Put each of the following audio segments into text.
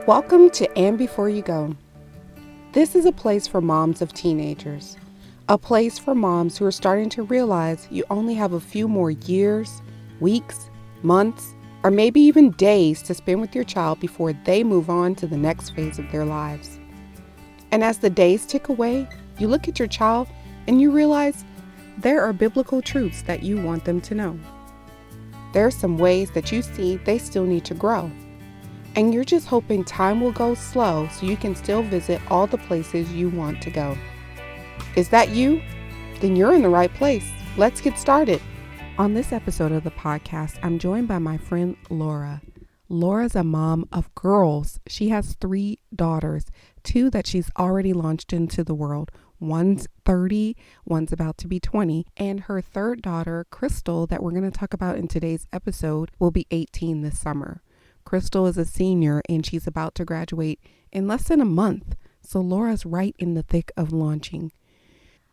Welcome to And Before You Go. This is a place for moms of teenagers. A place for moms who are starting to realize you only have a few more years, weeks, months, or maybe even days to spend with your child before they move on to the next phase of their lives. And as the days tick away, you look at your child and you realize there are biblical truths that you want them to know. There are some ways that you see they still need to grow. And you're just hoping time will go slow so you can still visit all the places you want to go. Is that you? Then you're in the right place. Let's get started. On this episode of the podcast, I'm joined by my friend Laura. Laura's a mom of girls. She has 3 daughters, 2 that she's already launched into the world. One's 30, one's about to be 20, and her 3rd daughter, Crystal, that we're going to talk about in today's episode, will be 18 this summer. Crystal is a senior and she's about to graduate in less than a month, so Laura's right in the thick of launching.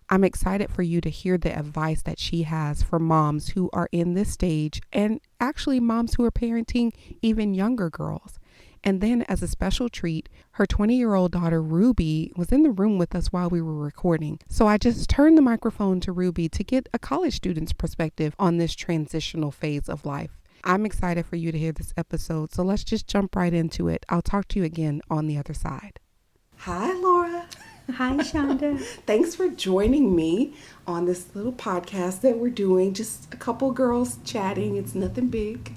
I'm excited for you to hear the advice that she has for moms who are in this stage and actually moms who are parenting even younger girls. And then as a special treat, her 20-year-old daughter Ruby was in the room with us while we were recording. So I just turned the microphone to Ruby to get a college student's perspective on this transitional phase of life. I'm excited for you to hear this episode, so let's just jump right into it. I'll talk to you again on the other side. Hi, Laura. Hi, Shonda. Thanks for joining me on this little podcast that we're doing. Just a couple girls chatting. It's nothing big,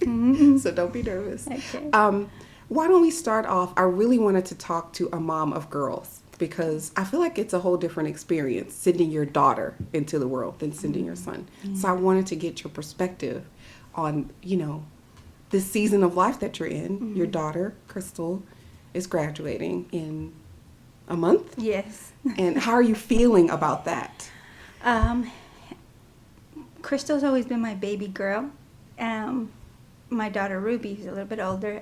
so don't be nervous. Okay. Why don't we start off? I really wanted to talk to a mom of girls because I feel like it's a whole different experience sending your daughter into the world than sending your son. So I wanted to get your perspective on, this season of life that you're in. Your daughter, Crystal, is graduating in a month? Yes. And how are you feeling about that? Crystal's always been my baby girl. My daughter Ruby, who's a little bit older,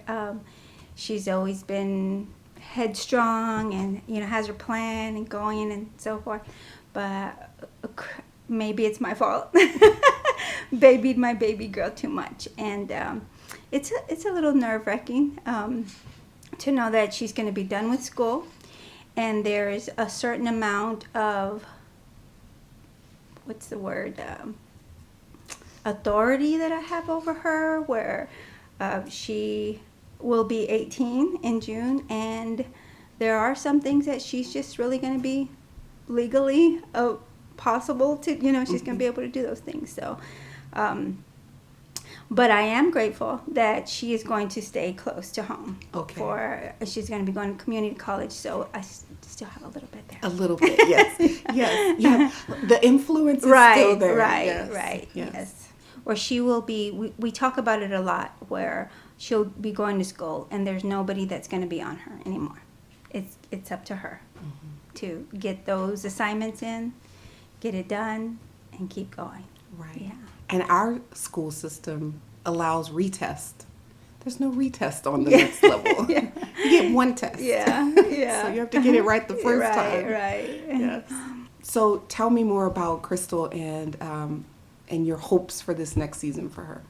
she's always been headstrong and, has her plan and going and so forth. But maybe it's my fault. Babied my baby girl too much, and it's a little nerve-wracking to know that she's going to be done with school, and there's a certain amount of authority that I have over her, where she will be 18 in June, and there are some things that she's just really going to be legally possible to, she's going to be able to do those things. So but I am grateful that she is going to stay close to home. Okay. She's going to be going to community college, so I still have a little bit there. A little bit, yes. Yes. Yeah. The influence is still there. Right. Yes. Or she will be, we talk about it a lot, where she'll be going to school and there's nobody that's going to be on her anymore. It's up to her to get those assignments in, get it done, and keep going. Right. Yeah. And our school system allows retest. There's no retest on the next level. Yeah. You get one test. Yeah. So you have to get it right the first time. Right. Yes. So tell me more about Crystal and your hopes for this next season for her.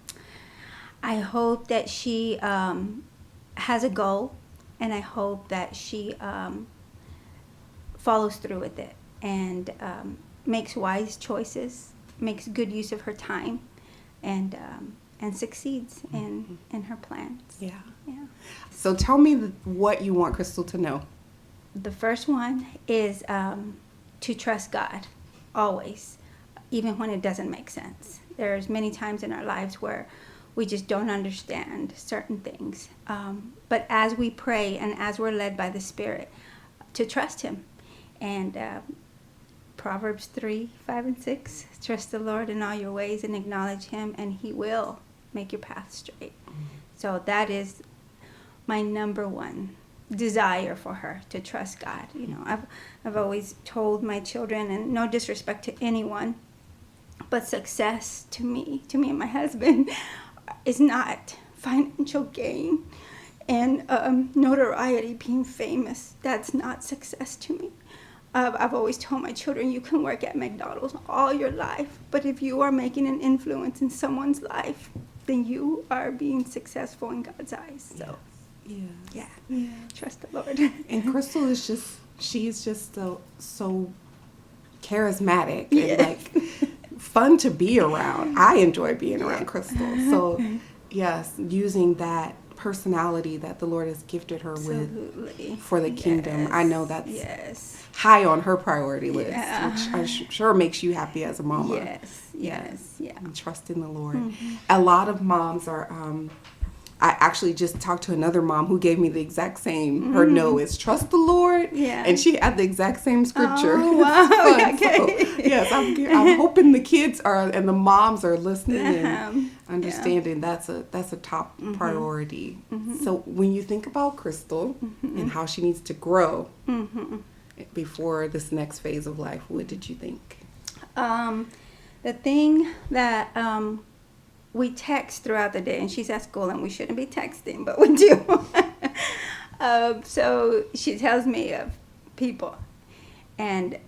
I hope that she has a goal, and I hope that she follows through with it and makes wise choices, makes good use of her time, and succeeds in her plans. Yeah. Yeah. So tell me what you want Crystal to know. The first one is to trust God always, even when it doesn't make sense. There's many times in our lives where we just don't understand certain things. But as we pray and as we're led by the Spirit, to trust Him. And Proverbs 3:5-6, trust the Lord in all your ways and acknowledge Him, and He will make your path straight. So that is my number one desire for her, to trust God. I've always told my children, and no disrespect to anyone, but success to me and my husband is not financial gain and notoriety, being famous. That's not success to me. I've always told my children, you can work at McDonald's all your life, but if you are making an influence in someone's life, then you are being successful in God's eyes. So Yeah. Yeah. Trust the Lord. And Crystal is she's just so charismatic and Yes. like fun to be around. I enjoy being around Crystal. So, yes, using that personality that the Lord has gifted her Absolutely. with for the kingdom. I know that's yes. high on her priority list, Yeah. which I'm sure makes you happy as a mama. Yes. Yeah. And trust in the Lord. A lot of moms are. I actually just talked to another mom who gave me the exact same. Her no is trust the Lord. Yeah. And she had the exact same scripture. Oh, wow. Okay. So, yes, I'm hoping the kids are and the moms are listening and understanding that's a top priority. So when you think about Crystal and how she needs to grow before this next phase of life, what did you think? The thing that we text throughout the day, and she's at school, and we shouldn't be texting, but we do. So she tells me of people, and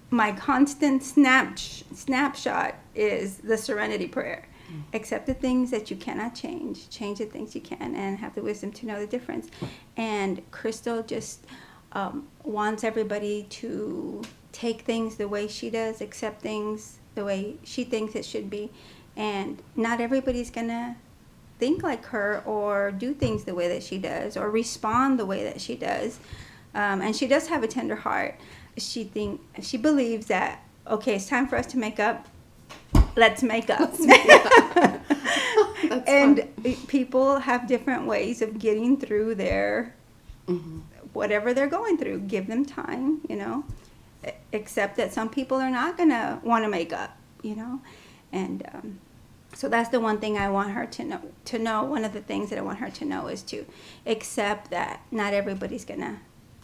my constant snapshot is the serenity prayer. Accept the things that you cannot change the things you can, and have the wisdom to know the difference. And Crystal just wants everybody to take things the way she does, accept things the way she thinks it should be. And not everybody's going to think like her or do things the way that she does or respond the way that she does. And she does have a tender heart. She believes that, okay, it's time for us to make up. Let's make up. And people have different ways of getting through their whatever they're going through. Give them time, Accept that some people are not going to want to make up, And so that's the one thing I want her to know. One of the things that I want her to know is to accept that not everybody's going to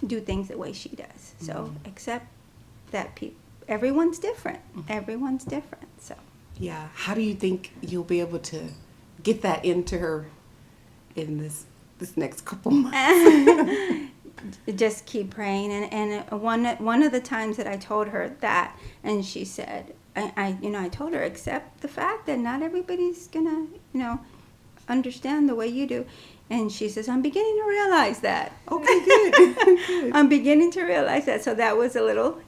do things the way she does. So accept that everyone's different. Everyone's different. So yeah, how do you think you'll be able to get that into her in this next couple months? Just keep praying. And one of the times that I told her that, and she said, I told her, accept the fact that not everybody's gonna, understand the way you do. And she says, I'm beginning to realize that. Okay, good. I'm beginning to realize that. So that was a little,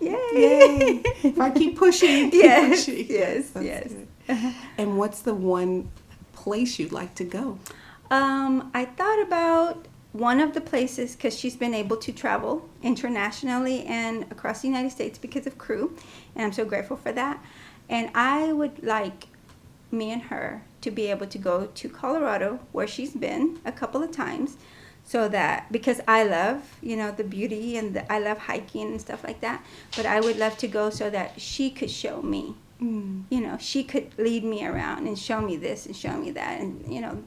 yay. If I keep pushing, yes. Good. And what's the one place you'd like to go? I thought about one of the places, because she's been able to travel internationally and across the United States because of Crew, and I'm so grateful for that. And I would like me and her to be able to go to Colorado, where she's been a couple of times, so that, because I love, the beauty and I love hiking and stuff like that, but I would love to go so that she could show me. She could lead me around and show me this and show me that, and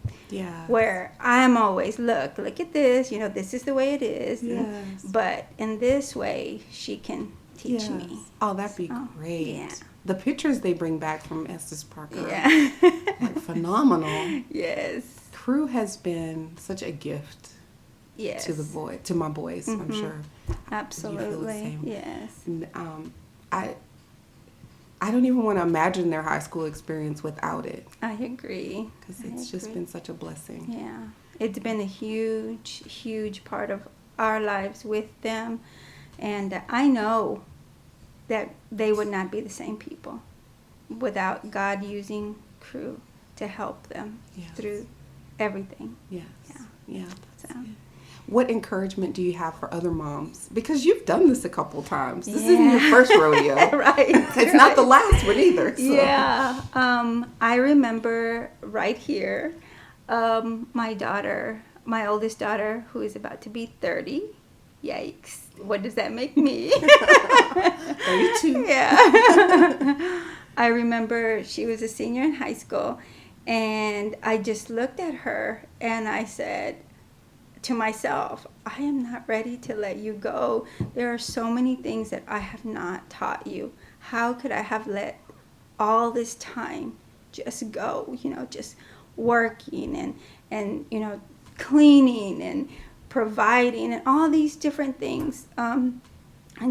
where I'm always look at this, this is the way it is. Yes. But in this way, she can teach me. Oh, that'd be great. Yeah. The pictures they bring back from Estes Park are like phenomenal. Yes. Crew has been such a gift. Yes. To my boys. I'm sure. Absolutely. You feel the same. Yes. And, I don't even want to imagine their high school experience without it. I agree. Because it's just been such a blessing. Yeah. It's been a huge, huge part of our lives with them. And I know that they would not be the same people without God using Crew to help them through everything. Yes. Yeah. So. What encouragement do you have for other moms? Because you've done this a couple times. This isn't your first rodeo. Right. It's not the last one either. So. Yeah. I remember right here, my oldest daughter, who is about to be 30. Yikes. What does that make me? 32. Yeah. I remember she was a senior in high school, and I just looked at her and I said to myself, I am not ready to let you go. There are so many things that I have not taught you. How could I have let all this time just go, just working and cleaning and providing and all these different things. I'm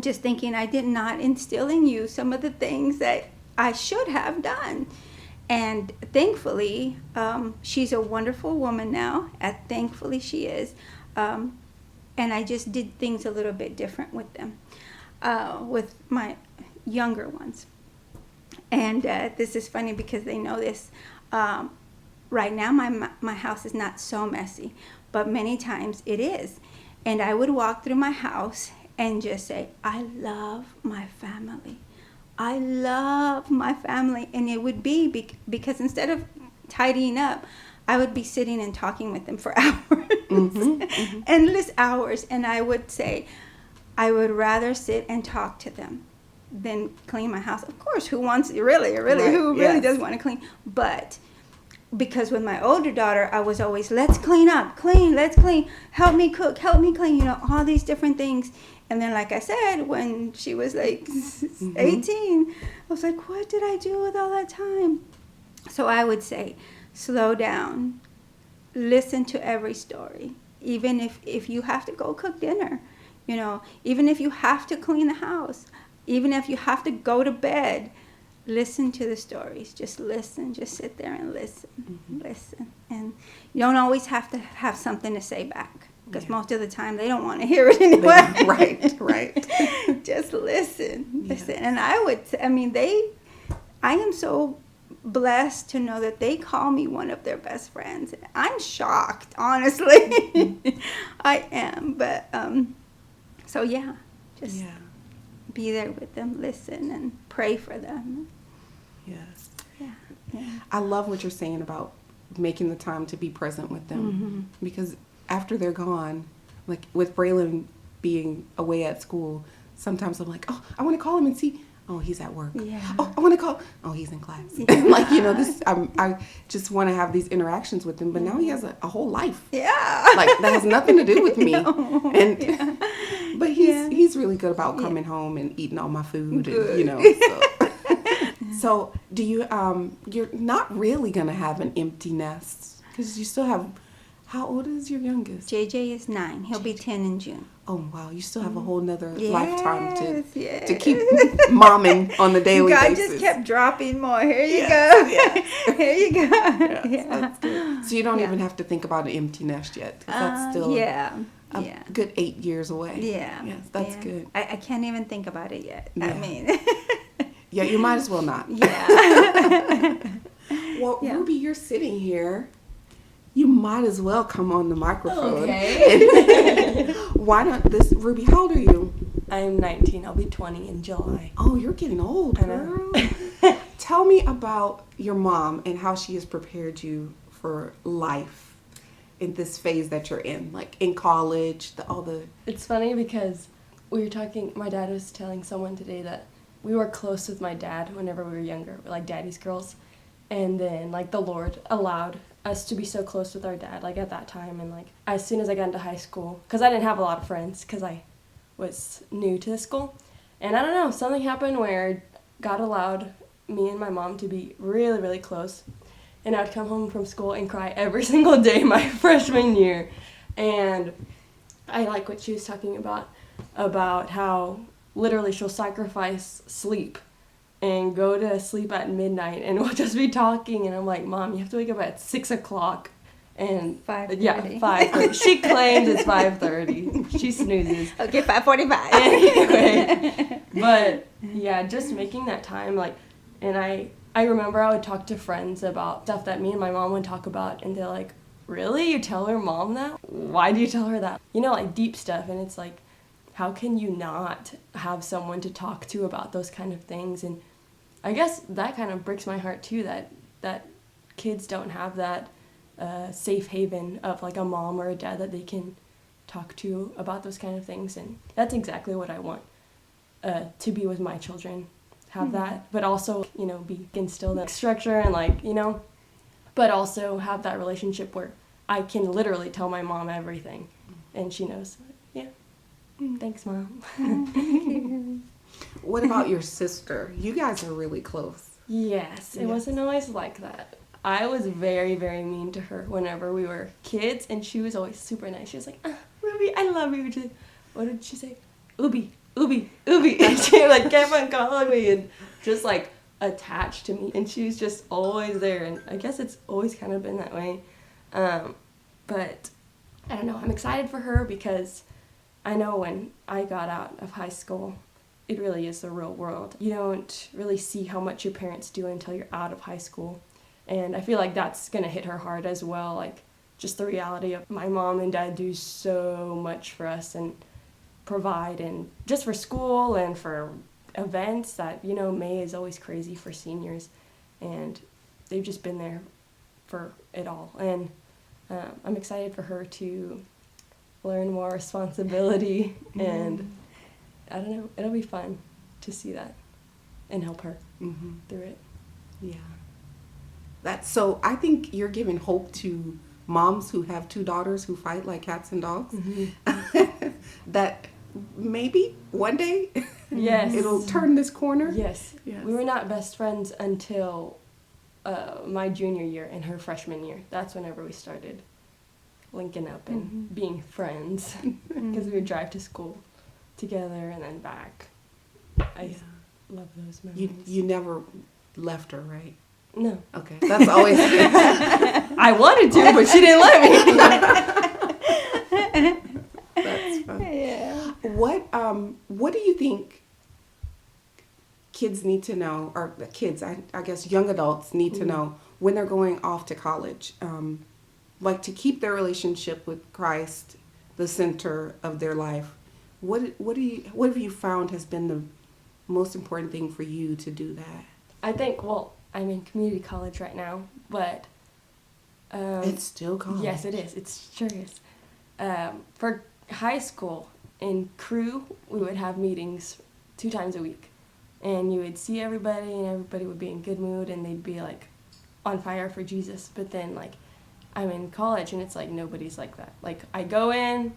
just thinking I did not instill in you some of the things that I should have done. And thankfully, she's a wonderful woman now. Thankfully, she is. And I just did things a little bit different with them, with my younger ones. And this is funny because they know this. Right now, my house is not so messy, but many times it is. And I would walk through my house and just say, I love my family. I love my family. And it would be because instead of tidying up, I would be sitting and talking with them for hours, endless hours. And I would say, I would rather sit and talk to them than clean my house. Of course, who wants really, right, who really does want to clean? But because with my older daughter, I was always, let's clean up, let's clean, help me cook, help me clean, all these different things. And then, like I said, when she was like 18, I was like, what did I do with all that time? So I would say, slow down, listen to every story, even if you have to go cook dinner, even if you have to clean the house, even if you have to go to bed, listen to the stories. Just listen. Just sit there and listen. Listen. And you don't always have to have something to say back, because most of the time they don't want to hear it anyway. Right. Just listen. Listen. And I am so blessed to know that they call me one of their best friends. I'm shocked, honestly. I am. But, just be there with them, listen, and pray for them. Yes. Yeah. I love what you're saying about making the time to be present with them, because after they're gone, like with Braylon being away at school, sometimes I'm like, oh, I want to call him and see. Oh, he's at work. Yeah. Oh, I want to call. Oh, he's in class. Like, I just want to have these interactions with him. But now he has a whole life. Yeah. Like, that has nothing to do with me. No. And but he's really good about coming home and eating all my food. Good. And, so. So do you, you're not really going to have an empty nest, because you still have, how old is your youngest? JJ is 9. He'll be 10 in June. Oh, wow. You still have a whole nother lifetime to keep momming on the daily basis. God just kept dropping more. Here you go. Yes. Here you go. Yes, that's good. So you don't even have to think about an empty nest yet. That's still a good 8 years away. Yeah. Yes, that's good. I can't even think about it yet. Yeah. I mean. Yeah, you might as well not. Yeah. Well, Ruby, you're sitting here. You might as well come on the microphone. Okay. Why don't Ruby, how old are you? I'm 19. I'll be 20 in July. Oh, you're getting old, girl. Tell me about your mom and how she has prepared you for life in this phase that you're in, like in college, It's funny because my dad was telling someone today that we were close with my dad whenever we were younger, like daddy's girls. And then, like, the Lord allowed us to be so close with our dad, like, at that time. And, like, as soon as I got into high school, because I didn't have a lot of friends because I was new to the school. And I don't know, something happened where God allowed me and my mom to be really, really close. And I'd come home from school and cry every single day my freshman year. And I like what she was talking about how literally she'll sacrifice sleep and go to sleep at midnight, and we'll just be talking, and I'm like, Mom, you have to wake up at 6 o'clock. And 5:30. Yeah, 5:30. She claims it's 5:30. She snoozes. Okay, 5:45. Anyway, but yeah, just making that time, like, and I remember I would talk to friends about stuff that me and my mom would talk about, and they're like, really? You tell her mom that? Why do you tell her that? Like deep stuff, and it's like, how can you not have someone to talk to about those kind of things? And I guess that kind of breaks my heart too, that kids don't have that safe haven of like a mom or a dad that they can talk to about those kind of things. And that's exactly what I want to be with my children, have that, but also, be instilled in structure and but also have that relationship where I can literally tell my mom everything and she knows. Yeah. Thanks, Mom. What about your sister? You guys are really close. Yes, it wasn't always like that. I was very, very mean to her whenever we were kids, and she was always super nice. She was like, Ruby, I love you. She's like, what did she say? Ubi, Ubi, Ubi. And she kept on calling me, and just attached to me, and she was just always there, and I guess it's always kind of been that way. But I don't know, I'm excited for her because I know when I got out of high school, it really is the real world. You don't really see how much your parents do until you're out of high school. And I feel like that's going to hit her hard as well. Like, just the reality of my mom and dad do so much for us and provide, and just for school and for events that, you know, May is always crazy for seniors. And they've just been there for it all. And I'm excited for her to learn more responsibility, and I don't know, it'll be fun to see that and help her through it. Yeah. So I think you're giving hope to moms who have 2 daughters who fight like cats and dogs. That maybe one day it'll turn this corner. Yes. We were not best friends until my junior year and her freshman year. That's whenever we started linking up and being friends, because we would drive to school together and then back. I love those memories. You never left her, right? No. Okay, that's always I wanted to, but she didn't let me. That's fun. Yeah. What do you think kids need to know, or kids, I guess young adults need to know when they're going off to college, like to keep their relationship with Christ the center of their life? What have you found has been the most important thing for you to do that? I think, well, I'm in community college right now, but it's still college. Yes, it is. It sure is. For high school, in crew, we would have meetings 2 times a week. And you would see everybody, and everybody would be in good mood, and they'd be, like, on fire for Jesus. But then, like, I'm in college, and it's like nobody's like that. Like, I go in,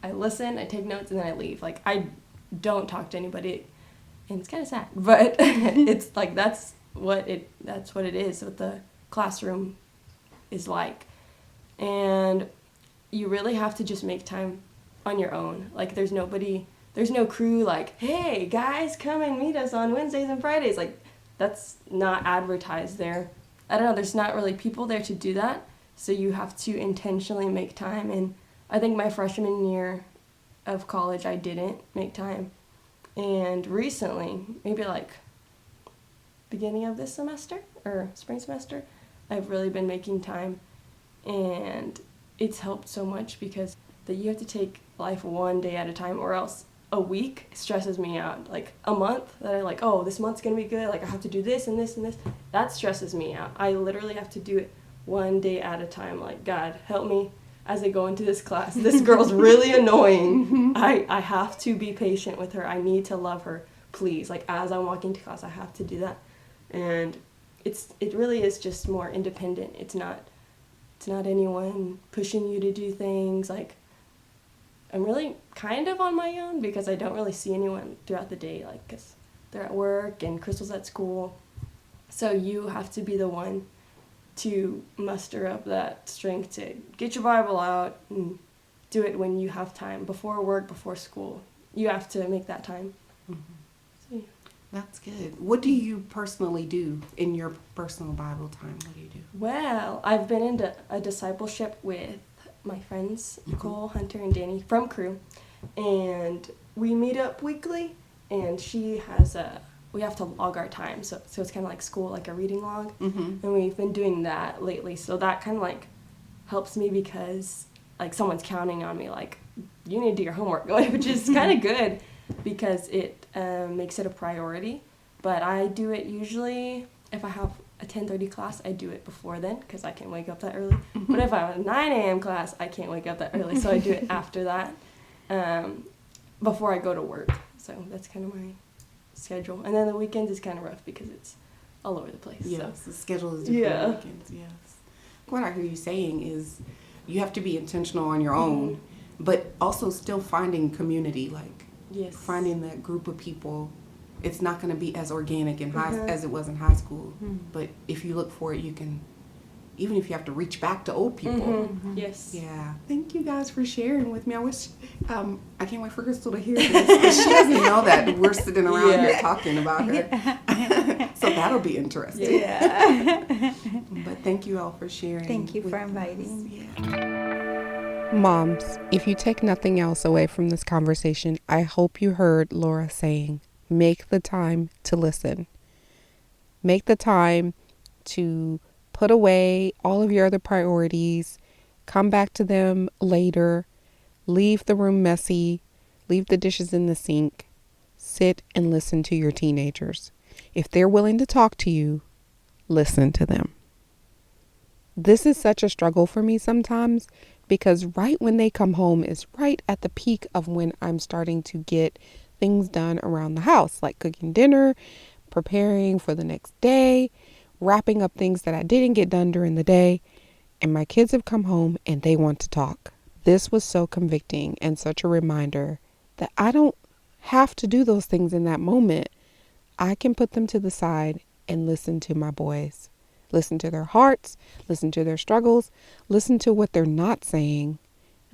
I listen, I take notes, and then I leave. Like, I don't talk to anybody, and it's kind of sad. But it's, like, that's what it is, what the classroom is like. And you really have to just make time on your own. Like, there's no crew like, hey, guys, come and meet us on Wednesdays and Fridays. Like, that's not advertised there. I don't know, there's not really people there to do that. So you have to intentionally make time. And I think my freshman year of college, I didn't make time. And recently, maybe like beginning of this semester or spring semester, I've really been making time. And it's helped so much because that you have to take life one day at a time, or else a week stresses me out. Like a month that I like, oh, this month's gonna be good, like I have to do this and this and this, that stresses me out. I literally have to do it one day at a time. Like, God, help me as I go into this class. This girl's really annoying. I have to be patient with her. I need to love her, please. Like, as I'm walking to class, I have to do that. And it really is just more independent. It's not anyone pushing you to do things. Like, I'm really kind of on my own because I don't really see anyone throughout the day, like, because they're at work and Crystal's at school. So you have to be the one to muster up that strength to get your Bible out and do it when you have time, before work, before school. You have to make that time. So, yeah. That's good. What do you personally do in your personal Bible time? What do you do? Well, I've been into a discipleship with my friends, Nicole, Hunter, and Danny from Crew, and we meet up weekly, and she has we have to log our time, so it's kind of like school, like a reading log, and we've been doing that lately, so that kind of like helps me because like someone's counting on me, like, you need to do your homework, which is kind of good because it makes it a priority. But I do it usually, if I have a 10:30 class, I do it before then because I can't wake up that early. But if I have a 9 a.m. class, I can't wake up that early, so I do it after that, before I go to work. So that's kind of my schedule. And then the weekends is kind of rough because it's all over the place. Yes, so. the schedule is different on weekends, yes. What I hear you saying is you have to be intentional on your own, but also still finding community, like finding that group of people. It's not going to be as organic in as it was in high school, but if you look for it, you can, even if you have to reach back to old people. Yes. Yeah. Thank you guys for sharing with me. I wish, I can't wait for Crystal to hear this, because she doesn't know that we're sitting around here talking about her. So that'll be interesting. Yeah. But thank you all for sharing. Thank you with for us. inviting. Yeah. Moms, if you take nothing else away from this conversation, I hope you heard Laura saying, make the time to listen. Make the time to put away all of your other priorities, come back to them later, leave the room messy, leave the dishes in the sink, sit and listen to your teenagers. If they're willing to talk to you, listen to them. This is such a struggle for me sometimes because right when they come home is right at the peak of when I'm starting to get things done around the house, like cooking dinner, preparing for the next day, wrapping up things that I didn't get done during the day, and my kids have come home and they want to talk. This was so convicting and such a reminder that I don't have to do those things in that moment. I can put them to the side and listen to my boys. Listen to their hearts, listen to their struggles, listen to what they're not saying,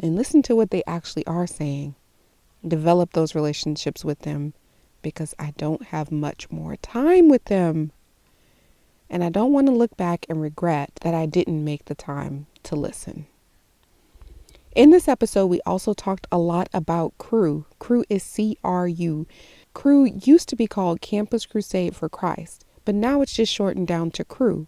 and listen to what they actually are saying. Develop those relationships with them because I don't have much more time with them. And I don't want to look back and regret that I didn't make the time to listen. In this episode, we also talked a lot about Cru. Cru is CRU. Cru used to be called Campus Crusade for Christ, but now it's just shortened down to Cru.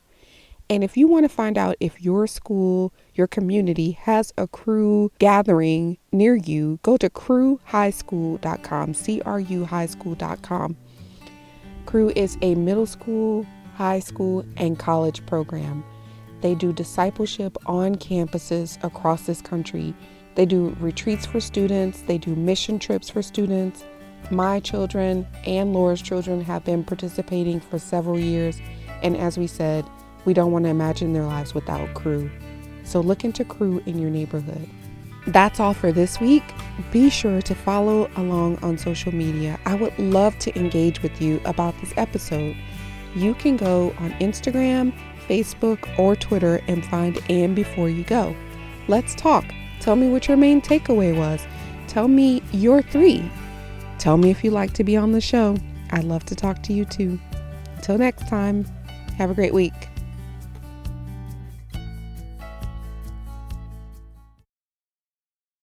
And if you want to find out if your school, your community has a Cru gathering near you, go to cruhighschool.com, cruhighschool.com. Cru is a middle school, high school, and college program. They do discipleship on campuses across this country. They do retreats for students. They do mission trips for students. My children and Laura's children have been participating for several years. And as we said, we don't want to imagine their lives without Cru. So look into Cru in your neighborhood. That's all for this week. Be sure to follow along on social media. I would love to engage with you about this episode. You can go on Instagram, Facebook, or Twitter and find And Before You Go. Let's talk. Tell me what your main takeaway was. Tell me your 3. Tell me if you'd like to be on the show. I'd love to talk to you too. Until next time, have a great week.